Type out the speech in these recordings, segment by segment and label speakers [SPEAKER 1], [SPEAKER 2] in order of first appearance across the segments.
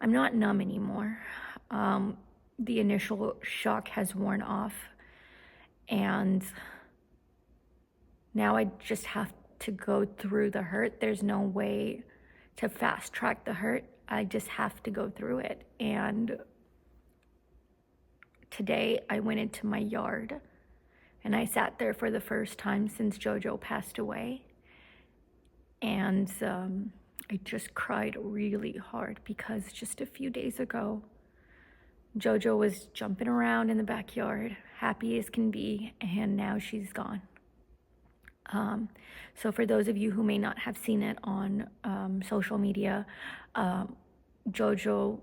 [SPEAKER 1] I'm not numb anymore. Um, the initial shock has worn off, and now I just have to go through the hurt. There's no way to fast track the hurt. I just have to go through it. And today I went into my yard and I sat there for the first time since JoJo passed away. And I just cried really hard because just a few days ago, JoJo was jumping around in the backyard, happy as can be, and now she's gone. So for those of you who may not have seen it on social media, JoJo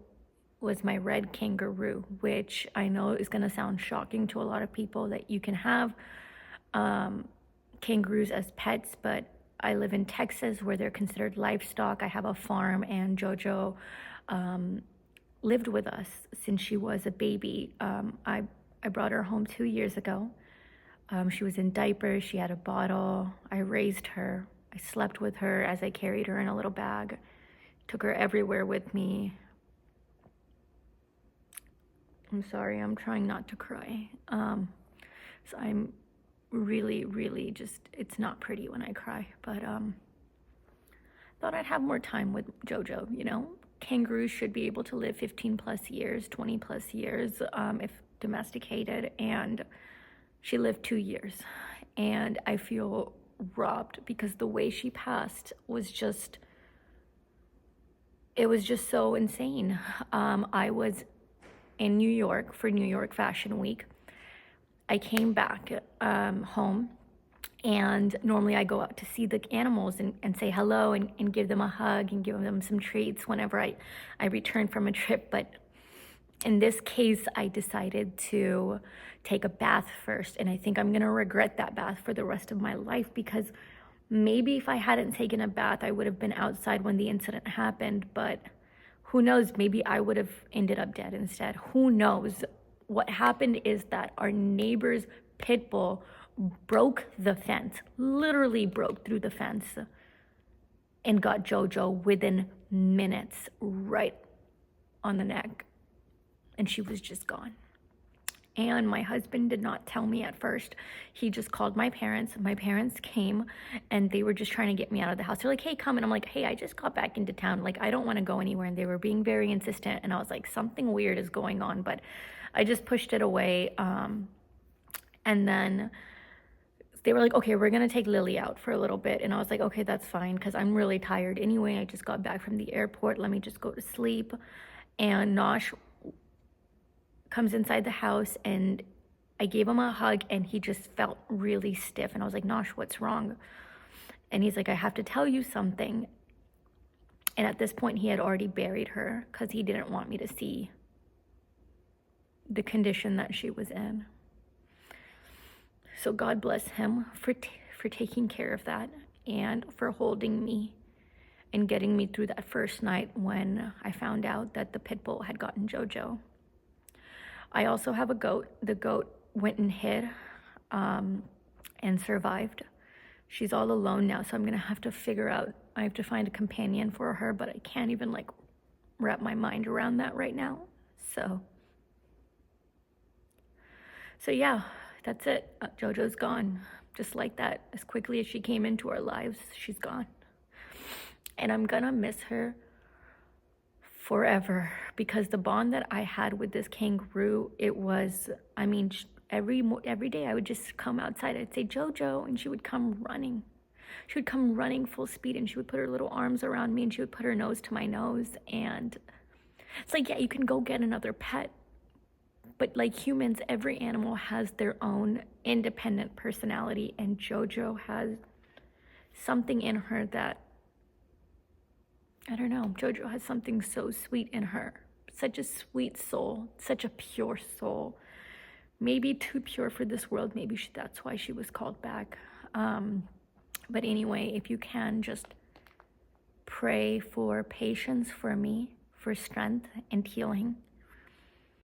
[SPEAKER 1] was my red kangaroo, which I know is going to sound shocking to a lot of people that you can have kangaroos as pets, but I live in Texas where they're considered livestock. I have a farm, and JoJo lived with us since she was a baby. I brought her home 2 years ago. She was in diapers, she had a bottle. I raised her. I slept with her as I carried her in a little bag, took her everywhere with me. I'm sorry, I'm trying not to cry. So I'm really just, it's not pretty when I cry, but thought I'd have more time with JoJo, you know? Kangaroos should be able to live 15 plus years, 20 plus years, if domesticated, and she lived 2 years. And I feel robbed because the way she passed was just, it was just so insane. I was in New York for New York Fashion Week. I came back home, and normally I go out to see the animals and say hello and give them a hug and give them some treats whenever I return from a trip. But in this case, I decided to take a bath first, and I think I'm gonna regret that bath for the rest of my life, because maybe if I hadn't taken a bath, I would have been outside when the incident happened, but who knows, maybe I would have ended up dead instead. Who knows? What happened is that our neighbor's Pitbull broke the fence, literally broke through the fence, and got JoJo within minutes, right on the neck. And she was just gone. And my husband did not tell me at first. He just called my parents. My parents came, and they were just trying to get me out of the house. They're like, hey, come. And I'm like, hey, I just got back into town. Like, I don't want to go anywhere. And they were being very insistent. And I was like, something weird is going on. But I just pushed it away. And then they were like, okay, we're going to take Lily out for a little bit. And I was like, okay, that's fine, because I'm really tired anyway. I just got back from the airport. Let me just go to sleep. And Nosh comes inside the house, and I gave him a hug, and he just felt really stiff. And I was like, Nosh, what's wrong? And he's like, I have to tell you something. And at this point, he had already buried her because he didn't want me to see the condition that she was in. So God bless him for taking care of that and for holding me and getting me through that first night when I found out that the pit bull had gotten JoJo. I also have a goat. The goat went and hid and survived. She's all alone now, so I'm gonna have to figure out, I have to find a companion for her, but I can't even like wrap my mind around that right now. So yeah, that's it. JoJo's gone. Just like that, as quickly as she came into our lives, she's gone. And I'm gonna miss her forever, because the bond that I had with this kangaroo, it was, I mean, every day I would just come outside, I'd say, JoJo, and she would come running. She would come running full speed, and she would put her little arms around me, and she would put her nose to my nose. And it's like, yeah, you can go get another pet, but like humans, every animal has their own independent personality, and JoJo has something in her that, I don't know, JoJo has something so sweet in her. Such a sweet soul, such a pure soul. Maybe too pure for this world. Maybe that's why she was called back. But anyway, if you can, just pray for patience for me, for strength and healing.